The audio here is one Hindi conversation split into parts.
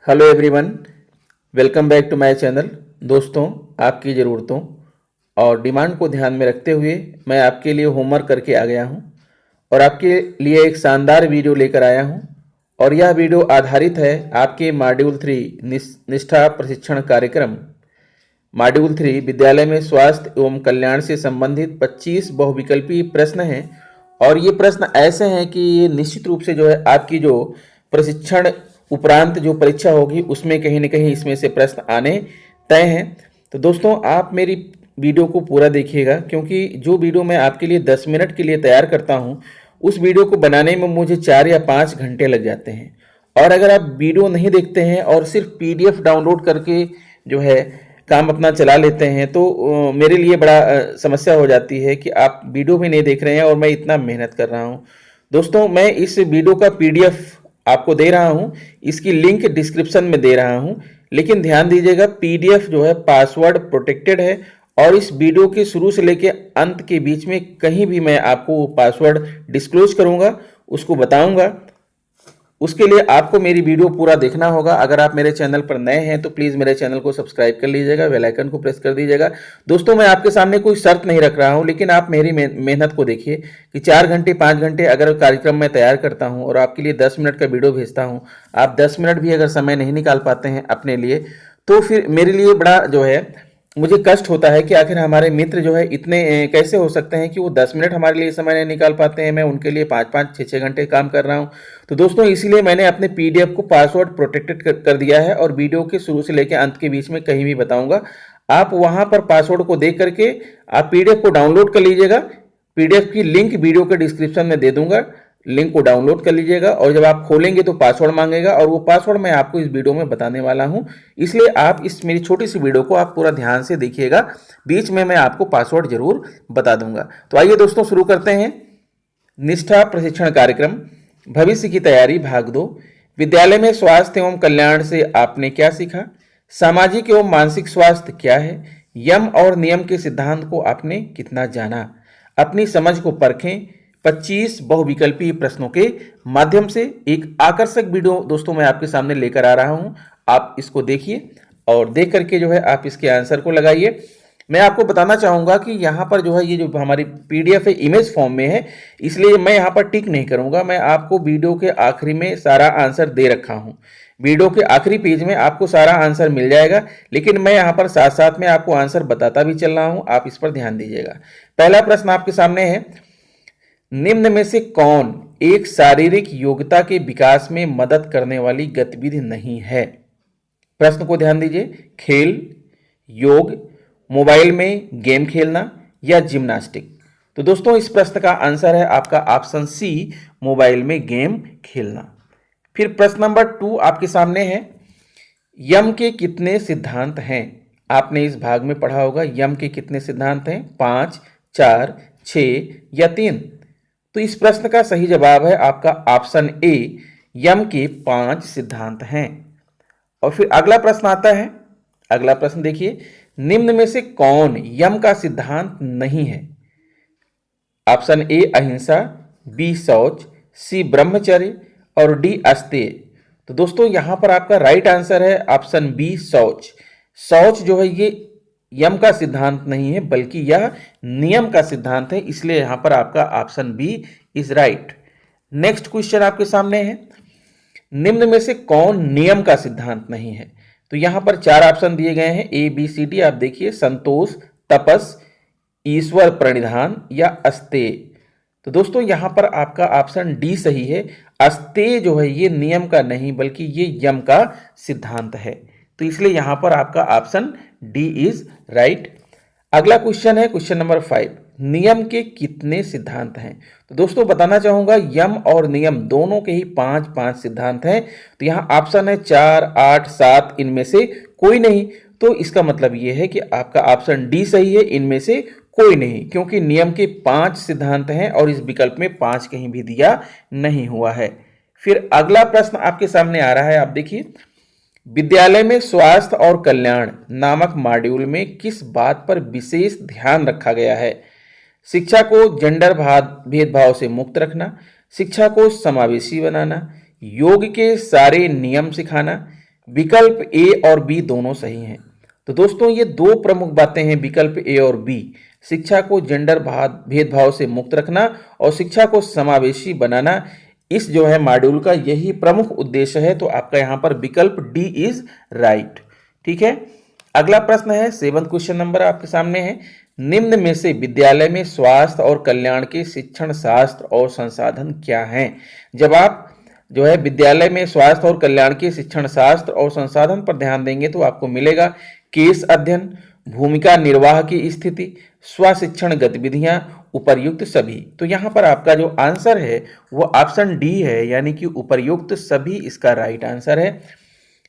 Hello everyone, welcome back to my channel. दोस्तों, आपकी ज़रूरतों और डिमांड को ध्यान में रखते हुए मैं आपके लिए होमवर्क करके आ गया हूं और आपके लिए एक शानदार वीडियो लेकर आया हूं। और यह वीडियो आधारित है आपके मॉड्यूल 3 निष्ठा प्रशिक्षण कार्यक्रम मॉड्यूल 3 विद्यालय में स्वास्थ्य एवं कल्याण से संबंधित 25 बहुविकल्पीय प्रश्न हैं। और ये प्रश्न ऐसे हैं कि ये निश्चित रूप से जो है आपकी जो प्रशिक्षण उपरांत जो परीक्षा होगी उसमें कहीं ना कहीं इसमें से प्रश्न आने तय हैं। तो दोस्तों, आप मेरी वीडियो को पूरा देखिएगा, क्योंकि जो वीडियो मैं आपके लिए 10 मिनट के लिए तैयार करता हूँ उस वीडियो को बनाने में मुझे 4 या 5 घंटे लग जाते हैं। और अगर आप वीडियो नहीं देखते हैं और सिर्फ पीडीएफ डाउनलोड करके जो है काम अपना चला लेते हैं तो मेरे लिए बड़ा समस्या हो जाती है कि आप वीडियो भी नहीं देख रहे हैं और मैं इतना मेहनत कर रहा हूं। दोस्तों, मैं इस वीडियो का पीडीएफ आपको दे रहा हूं, इसकी लिंक डिस्क्रिप्शन में दे रहा हूं। लेकिन ध्यान दीजिएगा, पीडीएफ जो है पासवर्ड प्रोटेक्टेड है और इस वीडियो के शुरू से लेकर अंत के बीच में कहीं भी मैं आपको वो पासवर्ड डिस्क्लोज करूंगा, उसको बताऊंगा। उसके लिए आपको मेरी वीडियो पूरा देखना होगा। अगर आप मेरे चैनल पर नए हैं तो प्लीज़ मेरे चैनल को सब्सक्राइब कर लीजिएगा, बेल आइकन को प्रेस कर दीजिएगा। दोस्तों, मैं आपके सामने कोई शर्त नहीं रख रहा हूं, लेकिन आप मेरी मेहनत को देखिए कि 4 घंटे 5 घंटे अगर कार्यक्रम में तैयार करता हूं और आपके लिए 10 मिनट का वीडियो भेजता हूं, आप 10 मिनट भी अगर समय नहीं निकाल पाते हैं अपने लिए तो फिर मेरे लिए बड़ा जो है मुझे कष्ट होता है कि आखिर हमारे मित्र जो है इतने कैसे हो सकते हैं कि वो 10 मिनट हमारे लिए समय नहीं निकाल पाते हैं। मैं उनके लिए 5-5 6-6 घंटे काम कर रहा हूं। तो दोस्तों, इसीलिए मैंने अपने पीडीएफ को पासवर्ड प्रोटेक्टेड कर दिया है और वीडियो के शुरू से लेकर अंत के बीच में कहीं भी बताऊंगा। आप वहां पर पासवर्ड को देख करके आप पीडीएफ को डाउनलोड कर लीजिएगा। पीडीएफ की लिंक वीडियो के डिस्क्रिप्शन में दे दूंगा, लिंक को डाउनलोड कर लीजिएगा और जब आप खोलेंगे तो पासवर्ड मांगेगा और वो पासवर्ड मैं आपको इस वीडियो में बताने वाला हूं। इसलिए आप इस मेरी छोटी सी वीडियो को आप पूरा ध्यान से देखिएगा, बीच में मैं आपको पासवर्ड जरूर बता दूंगा। तो आइए दोस्तों, शुरू करते हैं। निष्ठा प्रशिक्षण कार्यक्रम भविष्य की तैयारी भाग 2। विद्यालय में स्वास्थ्य एवं कल्याण से आपने क्या सीखा? सामाजिक एवं मानसिक स्वास्थ्य क्या है? यम और नियम के सिद्धांत को आपने कितना जाना? अपनी समझ को परखें। 25 बहुविकल्पीय प्रश्नों के माध्यम से एक आकर्षक वीडियो दोस्तों मैं आपके सामने लेकर आ रहा हूं। आप इसको देखिए और देख करके जो है आप इसके आंसर को लगाइए। मैं आपको बताना चाहूंगा कि यहाँ पर जो है ये जो हमारी पीडीएफ है इमेज फॉर्म में है, इसलिए मैं यहाँ पर टिक नहीं करूंगा। मैं आपको वीडियो के आखिरी में सारा आंसर दे रखा हूँ। वीडियो के आखिरी पेज में आपको सारा आंसर मिल जाएगा, लेकिन मैं यहाँ पर साथ साथ में आपको आंसर बताता भी चल रहा हूँ। आप इस पर ध्यान दीजिएगा। पहला प्रश्न आपके सामने है, निम्न में से कौन एक शारीरिक योग्यता के विकास में मदद करने वाली गतिविधि नहीं है? प्रश्न को ध्यान दीजिए। खेल, योग, मोबाइल में गेम खेलना या जिम्नास्टिक? तो दोस्तों, इस प्रश्न का आंसर है आपका ऑप्शन सी, मोबाइल में गेम खेलना। फिर प्रश्न नंबर 2 आपके सामने है, यम के कितने सिद्धांत हैं? आपने इस भाग में पढ़ा होगा यम के कितने सिद्धांत हैं, 5, 4, 6 या 3? तो इस प्रश्न का सही जवाब है आपका ऑप्शन ए, यम के 5 सिद्धांत हैं। और फिर अगला प्रश्न आता है। अगला प्रश्न देखिए, निम्न में से कौन यम का सिद्धांत नहीं है? ऑप्शन ए अहिंसा, बी शौच, सी ब्रह्मचर्य और डी अस्तेय। तो दोस्तों, यहां पर आपका राइट आंसर है ऑप्शन बी शौच। शौच जो है ये यम का सिद्धांत नहीं है, बल्कि यह नियम का सिद्धांत है, इसलिए यहां पर आपका option B is right. Next question आपके सामने है, निम्न में से कौन नियम का सिद्धांत नहीं है? तो यहां पर 4 ऑप्शन दिए गए हैं, ए बी सी डी। आप देखिए, संतोष, तपस, ईश्वर प्रणिधान या अस्तेय। तो दोस्तों, यहां पर आपका ऑप्शन डी सही है। अस्तेय जो है ये नियम का नहीं बल्कि ये यम का सिद्धांत है, तो इसलिए यहां पर आपका ऑप्शन डी इज राइट। अगला क्वेश्चन है क्वेश्चन नंबर 5, नियम के कितने सिद्धांत हैं? तो दोस्तों, बताना चाहूंगा यम और नियम दोनों के ही 5-5 सिद्धांत हैं। तो यहां ऑप्शन है 4, 8, 7, इनमें से कोई नहीं। तो इसका मतलब यह है कि आपका ऑप्शन डी सही है, इनमें से कोई नहीं, क्योंकि नियम के 5 सिद्धांत हैं और इस विकल्प में 5 कहीं भी दिया नहीं हुआ है। फिर अगला प्रश्न आपके सामने आ रहा है, आप देखिए, विद्यालय में स्वास्थ्य और कल्याण नामक मॉड्यूल में किस बात पर विशेष ध्यान रखा गया है? शिक्षा को जेंडर भेदभाव से मुक्त रखना, शिक्षा को समावेशी बनाना, योग के सारे नियम सिखाना, विकल्प ए और बी दोनों सही हैं। तो दोस्तों ये दो प्रमुख बातें हैं, विकल्प ए और बी, शिक्षा को जेंडर भेदभाव से मुक्त रखना और शिक्षा को समावेशी बनाना, इस जो है मॉड्यूल का यही प्रमुख उद्देश्य है। तो आपका यहां पर विकल्प डी इज राइट। ठीक है, अगला प्रश्न है 7वां क्वेश्चन नंबर आपके सामने है, निम्न में से विद्यालय में स्वास्थ्य और कल्याण के शिक्षण शास्त्र और संसाधन क्या हैं? जब आप जो है विद्यालय में स्वास्थ्य और कल्याण के शिक्षण शास्त्र और संसाधन पर ध्यान देंगे तो आपको मिलेगा केस अध्ययन, भूमिका निर्वाह की स्थिति, स्वशिक्षण गतिविधियां, उपर्युक्त सभी। तो यहां पर आपका जो आंसर है वो ऑप्शन डी है, यानी कि उपर्युक्त सभी इसका राइट आंसर है।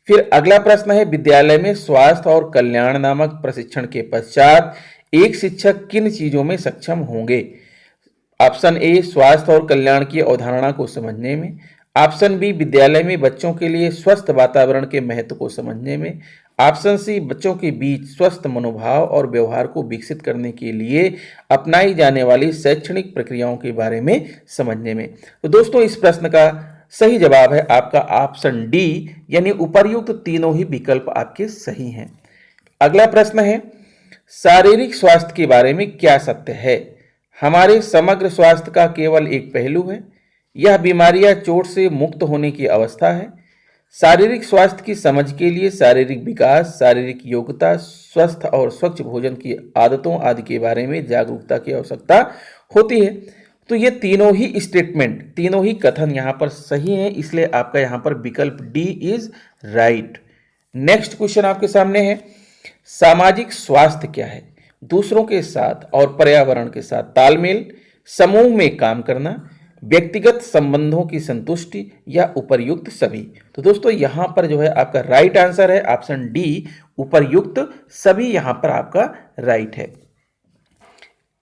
फिर अगला प्रश्न है, विद्यालय में स्वास्थ्य और कल्याण नामक प्रशिक्षण के पश्चात एक शिक्षक किन चीजों में सक्षम होंगे? ऑप्शन ए स्वास्थ्य और कल्याण की अवधारणा को समझने में, ऑप्शन बी विद्यालय में बच्चों के लिए स्वस्थ वातावरण के महत्व को समझने में, ऑप्शन सी बच्चों के बीच स्वस्थ मनोभाव और व्यवहार को विकसित करने के लिए अपनाई जाने वाली शैक्षणिक प्रक्रियाओं के बारे में समझने में। तो दोस्तों इस प्रश्न का सही जवाब है आपका ऑप्शन डी, यानी उपर्युक्त तीनों ही विकल्प आपके सही हैं। अगला प्रश्न है, शारीरिक स्वास्थ्य के बारे में क्या सत्य है? हमारे समग्र स्वास्थ्य का केवल एक पहलू है, यह बीमारियां चोट से मुक्त होने की अवस्था है। शारीरिक स्वास्थ्य की समझ के लिए शारीरिक विकास, शारीरिक योग्यता, स्वस्थ और स्वच्छ भोजन की आदतों आदि के बारे में जागरूकता की आवश्यकता होती है। तो ये तीनों ही स्टेटमेंट, तीनों ही कथन यहाँ पर सही हैं, इसलिए आपका यहाँ पर विकल्प D is right. Next question आपके सामने है, सामाजिक स्वास्थ्य क्या है? दूसरों के साथ और पर्यावरण के साथ तालमेल, समूह में काम करना, व्यक्तिगत संबंधों की संतुष्टि या उपर्युक्त सभी। तो दोस्तों यहां पर जो है आपका राइट आंसर है ऑप्शन डी, उपर्युक्त सभी यहां पर आपका राइट है।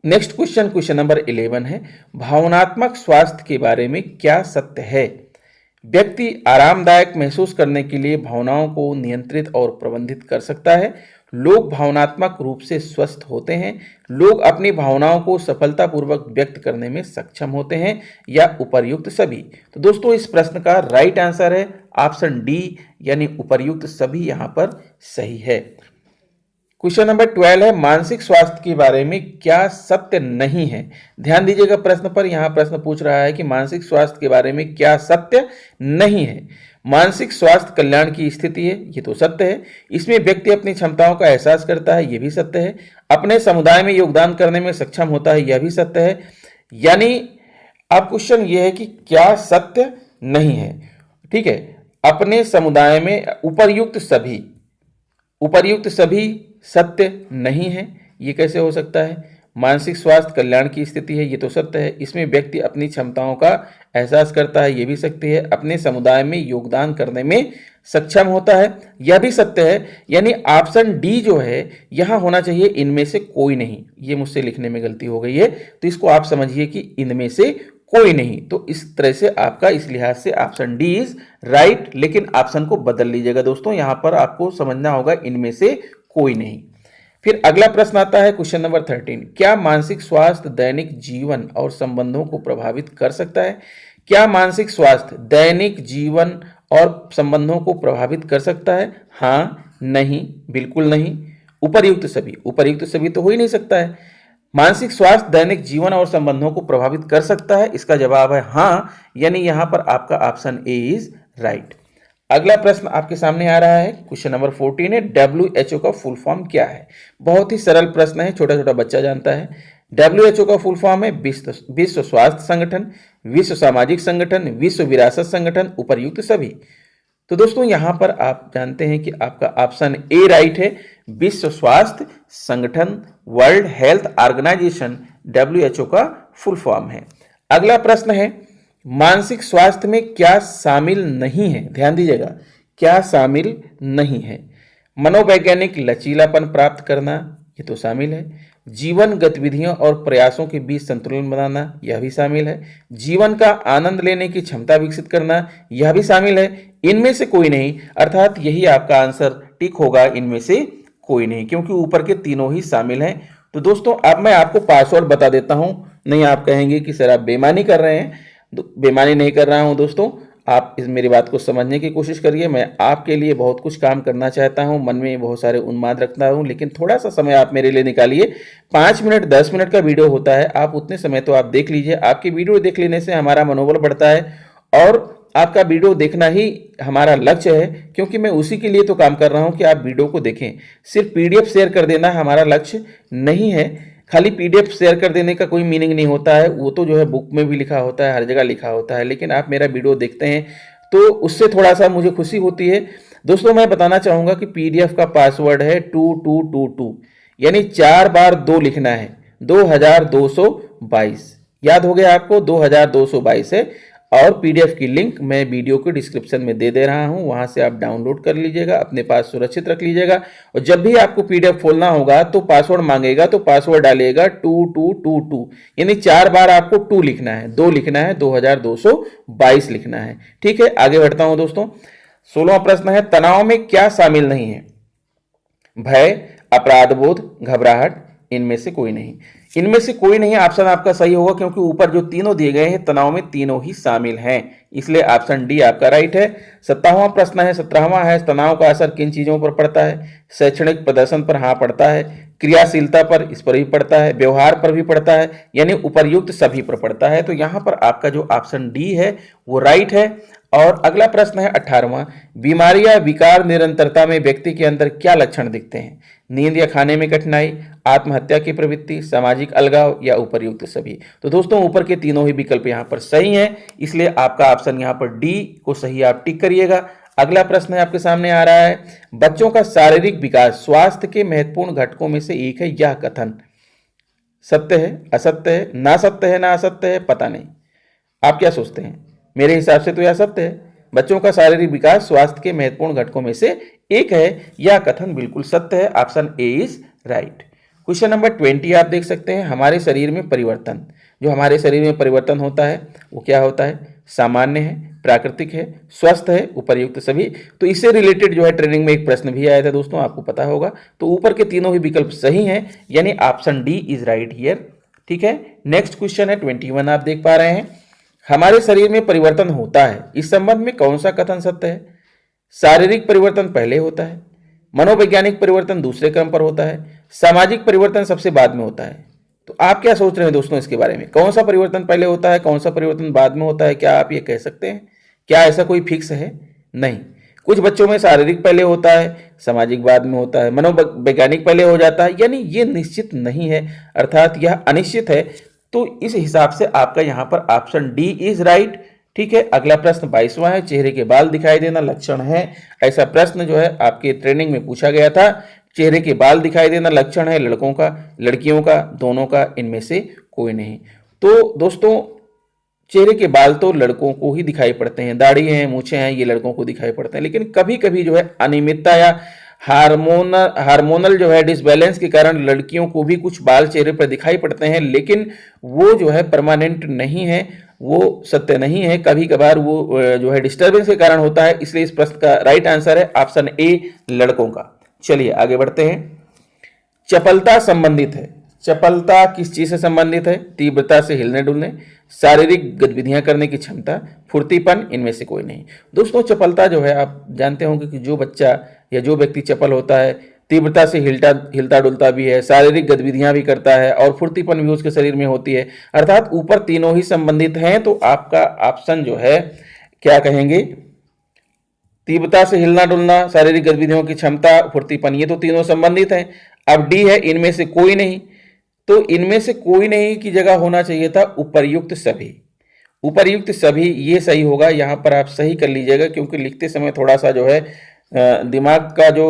नेक्स्ट क्वेश्चन, क्वेश्चन नंबर 11 है, भावनात्मक स्वास्थ्य के बारे में क्या सत्य है? व्यक्ति आरामदायक महसूस करने के लिए भावनाओं को नियंत्रित और प्रबंधित कर सकता है। लोग भावनात्मक रूप से स्वस्थ होते हैं। लोग अपनी भावनाओं को सफलतापूर्वक व्यक्त करने में सक्षम होते हैं, या उपर्युक्त सभी। तो दोस्तों इस प्रश्न का राइट आंसर है ऑप्शन डी, यानी उपर्युक्त सभी यहां पर सही है। क्वेश्चन नंबर 12 है, मानसिक स्वास्थ्य के बारे में क्या सत्य नहीं है? ध्यान दीजिएगा प्रश्न पर, यहां प्रश्न पूछ रहा है कि मानसिक स्वास्थ्य के बारे में क्या सत्य नहीं है। मानसिक स्वास्थ्य कल्याण की स्थिति है, ये तो सत्य है। इसमें व्यक्ति अपनी क्षमताओं का एहसास करता है, ये भी सत्य है। अपने समुदाय में योगदान करने में सक्षम होता है, यह भी सत्य है। यानी अब क्वेश्चन ये है कि क्या सत्य नहीं है? ठीक है, अपने समुदाय में उपर्युक्त सभी सत्य नहीं है, ये कैसे हो सकता है? मानसिक स्वास्थ्य कल्याण की स्थिति है, ये तो सत्य है। इसमें व्यक्ति अपनी क्षमताओं का एहसास करता है, ये भी सत्य है। अपने समुदाय में योगदान करने में सक्षम होता है, यह भी सत्य है। यानी ऑप्शन डी जो है यहां होना चाहिए इनमें से कोई नहीं। ये मुझसे लिखने में गलती हो गई है, तो इसको आप समझिए कि इनमें से कोई नहीं। तो इस तरह से आपका इस लिहाज से ऑप्शन डी इज राइट, लेकिन ऑप्शन को बदल लीजिएगा दोस्तों, यहां पर आपको समझना होगा इनमें से कोई नहीं। फिर अगला प्रश्न आता है क्वेश्चन नंबर 13, क्या मानसिक स्वास्थ्य दैनिक जीवन और संबंधों को प्रभावित कर सकता है? क्या मानसिक स्वास्थ्य दैनिक जीवन और संबंधों को प्रभावित कर सकता है? हाँ, नहीं, बिल्कुल नहीं, उपर्युक्त सभी तो हो ही नहीं सकता है। मानसिक स्वास्थ्य दैनिक जीवन और संबंधों को प्रभावित कर सकता है, इसका जवाब है हाँ, यानी यहां पर आपका ऑप्शन ए इज राइट। अगला प्रश्न आपके सामने आ रहा है, क्वेश्चन नंबर 14 है, WHO का फुल फॉर्म क्या है? बहुत ही सरल प्रश्न है, छोटा छोटा बच्चा जानता है। WHO का फुल फॉर्म है विश्व स्वास्थ्य संगठन, विश्व सामाजिक संगठन, विश्व विरासत संगठन, उपर्युक्त सभी। तो दोस्तों यहां पर आप जानते हैं कि आपका ऑप्शन ए राइट है, विश्व स्वास्थ्य संगठन, वर्ल्ड हेल्थ ऑर्गेनाइजेशन WHO का फुल फॉर्म है। अगला प्रश्न है, मानसिक स्वास्थ्य में क्या शामिल नहीं है? ध्यान दीजिएगा, क्या शामिल नहीं है? मनोवैज्ञानिक लचीलापन प्राप्त करना, ये तो शामिल है। जीवन गतिविधियों और प्रयासों के बीच संतुलन बनाना, यह भी शामिल है। जीवन का आनंद लेने की क्षमता विकसित करना, यह भी शामिल है। इनमें से कोई नहीं, अर्थात यही आपका आंसर टिक होगा, इनमें से कोई नहीं, क्योंकि ऊपर के तीनों ही शामिल हैं। तो दोस्तों अब मैं आपको पासवर्ड बता देता हूं, नहीं आप कहेंगे कि सर आप बेईमानी कर रहे हैं। बेईमानी नहीं कर रहा हूं दोस्तों, आप इस मेरी बात को समझने की कोशिश करिए। मैं आपके लिए बहुत कुछ काम करना चाहता हूं, मन में बहुत सारे उन्माद रखता हूं, लेकिन थोड़ा सा समय आप मेरे लिए निकालिए। 5 मिनट 10 मिनट का वीडियो होता है, आप उतने समय तो आप देख लीजिए। आपकी वीडियो देख लेने से हमारा मनोबल बढ़ता है और आपका वीडियो देखना ही हमारा लक्ष्य है, क्योंकि मैं उसी के लिए तो काम कर रहा हूं कि आप वीडियो को देखें। सिर्फ पीडीएफ शेयर कर देना हमारा लक्ष्य नहीं है। खाली पीडीएफ शेयर कर देने का कोई मीनिंग नहीं होता है, वो तो जो है बुक में भी लिखा होता है, हर जगह लिखा होता है, लेकिन आप मेरा वीडियो देखते हैं तो उससे थोड़ा सा मुझे खुशी होती है। दोस्तों, मैं बताना चाहूँगा कि पीडीएफ का पासवर्ड है 2222, यानी 4 बार 2 लिखना है, 2222। याद हो गया आपको? 2222 है। और पीडीएफ की लिंक मैं वीडियो के डिस्क्रिप्शन में दे दे रहा हूं, वहां से आप डाउनलोड कर लीजिएगा, अपने पास सुरक्षित रख लीजिएगा। और जब भी आपको पीडीएफ खोलना होगा तो पासवर्ड मांगेगा, तो पासवर्ड डालिएगा 2222, यानी 4 बार आपको 2 लिखना है, 2 लिखना है, 2222 लिखना है। ठीक है, आगे बढ़ता हूं दोस्तों। 16वां प्रश्न है, तनाव में क्या शामिल नहीं है? भय, अपराध बोध, घबराहट, इनमें से कोई नहीं। इनमें से कोई नहीं ऑप्शन आपका सही होगा, क्योंकि ऊपर जो तीनों दिए गए हैं तनाव में तीनों ही शामिल हैं, इसलिए ऑप्शन डी आपका राइट है। 17वां प्रश्न है, 17वां है, तनाव का असर किन चीजों पर पड़ता है? शैक्षणिक प्रदर्शन पर हाँ पड़ता है, क्रियाशीलता पर, इस पर भी पड़ता है, व्यवहार पर भी पड़ता है, यानी उपर्युक्त सभी पर पड़ता है। तो यहां पर आपका जो ऑप्शन डी है वो राइट है। और अगला प्रश्न है 18वां, बीमारी या विकार निरंतरता में व्यक्ति के अंदर क्या लक्षण दिखते हैं? नींद या खाने में कठिनाई, आत्महत्या की प्रवृत्ति, सामाजिक अलगाव या उपर्युक्त सभी। तो दोस्तों, ऊपर के तीनों ही विकल्प यहां पर सही हैं, इसलिए आपका ऑप्शन यहां पर डी को सही आप टिक करिएगा। अगला प्रश्न है आपके सामने आ रहा है, बच्चों का शारीरिक विकास स्वास्थ्य के महत्वपूर्ण घटकों में से एक है, यह कथन सत्य है, असत्य है, ना सत्य है, ना असत्य है, पता नहीं। आप क्या सोचते हैं? मेरे हिसाब से तो यह सत्य है। बच्चों का शारीरिक विकास स्वास्थ्य के महत्वपूर्ण घटकों में से एक है, यह कथन बिल्कुल सत्य है। Option A is right. Question number 20 आप देख सकते हैं, हमारे शरीर में परिवर्तन, जो हमारे शरीर में परिवर्तन होता है वो क्या होता है? सामान्य है, प्राकृतिक है, स्वस्थ है, उपर्युक्त सभी। तो इससे रिलेटेड जो है ट्रेनिंग में एक प्रश्न भी आया था दोस्तों, आपको पता होगा। तो ऊपर के तीनों ही विकल्प सही हैं, यानी option D is right here. ठीक है, नेक्स्ट क्वेश्चन है 21 आप देख पा रहे हैं, हमारे शरीर में परिवर्तन होता है, इस संबंध में कौन सा कथन सत्य है? शारीरिक परिवर्तन पहले होता है, मनोवैज्ञानिक परिवर्तन दूसरे क्रम पर होता है, सामाजिक परिवर्तन सबसे बाद में होता है। तो आप क्या सोच रहे हैं दोस्तों इसके बारे में? कौन सा परिवर्तन पहले होता है, कौन सा परिवर्तन बाद में होता है? क्या आप ये कह सकते हैं? क्या ऐसा कोई फिक्स है? नहीं। कुछ बच्चों में शारीरिक पहले होता है, सामाजिक बाद में होता है, मनोवैज्ञानिक पहले हो जाता है, यानी ये निश्चित नहीं है, अर्थात यह अनिश्चित है। तो इस हिसाब से आपका यहां पर ऑप्शन डी इज राइट। ठीक है, अगला प्रश्न 22वां है, चेहरे के बाल दिखाई देना लक्षण है? ऐसा प्रश्न जो है आपके ट्रेनिंग में पूछा गया था। चेहरे के बाल दिखाई देना लक्षण है लड़कों का, लड़कियों का, दोनों का, इनमें से कोई नहीं। तो दोस्तों, चेहरे के बाल तो लड़कों को ही दिखाई पड़ते हैं, दाढ़ी है, मूछें हैं, ये लड़कों को दिखाई पड़ते हैं, लेकिन कभी कभी जो है अनियमितता या हार्मोनल जो है डिसबैलेंस के कारण लड़कियों को भी कुछ बाल चेहरे पर दिखाई पड़ते हैं, लेकिन वो जो है परमानेंट नहीं है, वो सत्य नहीं है। कभी कभार वो जो है डिस्टर्बेंस के कारण होता है, इसलिए इस प्रश्न का राइट आंसर है ऑप्शन ए, लड़कों का। चलिए आगे बढ़ते हैं। चपलता संबंधित है, चपलता किस चीज से संबंधित है? तीव्रता से हिलने डुलने, शारीरिक गतिविधियां करने की क्षमता, फुर्तीपन, इनमें से कोई नहीं। दोस्तों, चपलता जो है आप जानते होंगे कि जो बच्चा या जो व्यक्ति चपल होता है, तीव्रता से हिलता डुलता भी है, शारीरिक गतिविधियां भी करता है और फुर्तीपन भी उसके शरीर में होती है, अर्थात ऊपर तीनों ही संबंधित हैं। तो आपका ऑप्शन जो है क्या कहेंगे? तीव्रता से हिलना डुलना, शारीरिक गतिविधियों की क्षमता, फुर्तीपन, ये तो तीनों संबंधित हैं। अब डी है इनमें से कोई नहीं, तो इनमें से कोई नहीं की जगह होना चाहिए था उपर्युक्त सभी। उपर्युक्त सभी ये सही होगा, यहां पर आप सही कर लीजिएगा, क्योंकि लिखते समय थोड़ा सा जो है दिमाग का जो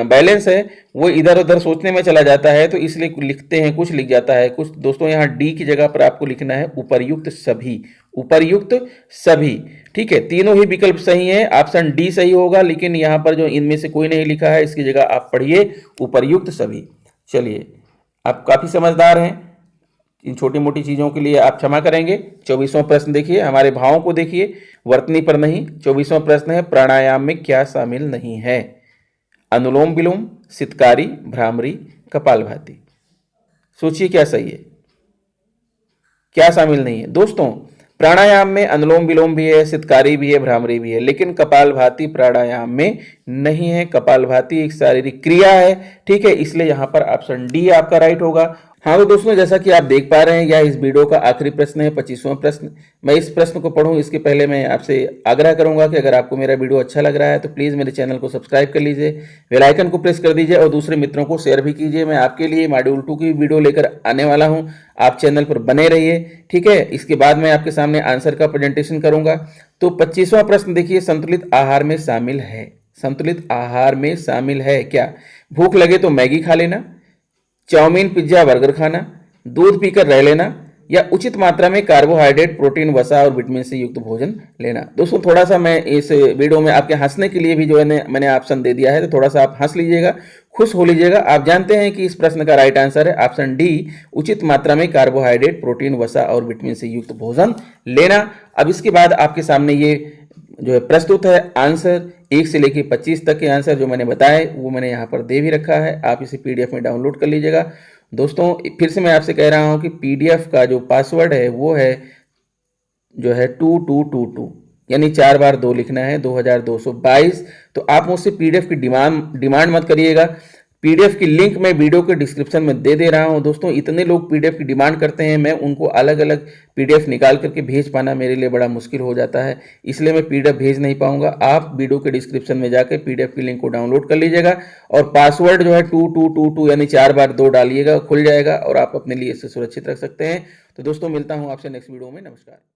बैलेंस है वो इधर उधर सोचने में चला जाता है, तो इसलिए लिखते हैं कुछ लिख जाता है कुछ। दोस्तों, यहाँ डी की जगह पर आपको लिखना है उपर्युक्त सभी, उपर्युक्त सभी। ठीक है, तीनों ही विकल्प सही हैं, ऑप्शन डी सही होगा, लेकिन यहाँ पर जो इनमें से कोई नहीं लिखा है, इसकी जगह आप पढ़िए उपर्युक्त सभी। चलिए, आप काफी समझदार हैं, इन छोटी मोटी चीजों के लिए आप क्षमा करेंगे। 24वां प्रश्न देखिए, हमारे भावों को देखिए, वर्तनी पर नहीं। 24वां प्रश्न है, प्राणायाम में क्या शामिल नहीं है? अनुलोम विलोम, सितकारी, भ्रामरी, कपालभाति। सोचिए क्या सही है, क्या शामिल नहीं है? दोस्तों, प्राणायाम में अनुलोम विलोम भी है, सितकारी भी है, भ्रामरी भी है, लेकिन कपालभाति प्राणायाम में नहीं है। कपालभाति एक शारीरिक क्रिया है, ठीक है, इसलिए यहां पर ऑप्शन डी आपका राइट होगा। हाँ तो दोस्तों, जैसा कि आप देख पा रहे हैं, यह इस वीडियो का आखिरी प्रश्न है, 25वां प्रश्न। मैं इस प्रश्न को पढ़ूं इसके पहले मैं आपसे आग्रह करूंगा कि अगर आपको मेरा वीडियो अच्छा लग रहा है तो प्लीज़ मेरे चैनल को सब्सक्राइब कर लीजिए, बेल आइकन को प्रेस कर दीजिए और दूसरे मित्रों को शेयर भी कीजिए। मैं आपके लिए मॉड्यूल 2 की वीडियो लेकर आने वाला हूँ, आप चैनल पर बने रहिए, ठीक है। इसके बाद मैं आपके सामने आंसर का प्रेजेंटेशन करूंगा। तो 25वां प्रश्न देखिए, संतुलित आहार में शामिल है, संतुलित आहार में शामिल है क्या? भूख लगे तो मैगी खा लेना, चाउमीन पिज्जा बर्गर खाना, दूध पीकर रह लेना, या उचित मात्रा में कार्बोहाइड्रेट प्रोटीन वसा और विटामिन से युक्त भोजन लेना। दोस्तों थोड़ा सा मैं इस वीडियो में आपके हंसने के लिए भी जो है मैंने ऑप्शन दे दिया है, तो थोड़ा सा आप हंस लीजिएगा, खुश हो लीजिएगा। आप जानते हैं कि इस प्रश्न का राइट आंसर है ऑप्शन डी, उचित मात्रा में कार्बोहाइड्रेट प्रोटीन वसा और विटामिन से युक्त भोजन लेना। अब इसके बाद आपके सामने ये जो है प्रस्तुत है आंसर, 1 से लेकर 25 तक के आंसर जो मैंने बताए वो मैंने यहाँ पर दे भी रखा है, आप इसे PDF में डाउनलोड कर लीजिएगा। दोस्तों फिर से मैं आपसे कह रहा हूँ कि PDF का जो पासवर्ड है वो है जो है 2222, यानी 4 बार 2 लिखना है, 2222। तो आप मुझसे PDF की डिमांड मत करिएगा। PDF की लिंक मैं वीडियो के डिस्क्रिप्शन में दे रहा हूं। दोस्तों इतने लोग PDF की डिमांड करते हैं, मैं उनको अलग अलग PDF निकाल करके भेज पाना मेरे लिए बड़ा मुश्किल हो जाता है, इसलिए मैं PDF भेज नहीं पाऊंगा। आप वीडियो के डिस्क्रिप्शन में जाकर PDF की लिंक को डाउनलोड कर लीजिएगा और पासवर्ड जो है 2222 यानी 4 बार 2 डालिएगा, खुल जाएगा और आप अपने लिए इसे सुरक्षित रख सकते हैं। तो दोस्तों मिलता हूँ आपसे नेक्स्ट वीडियो में, नमस्कार।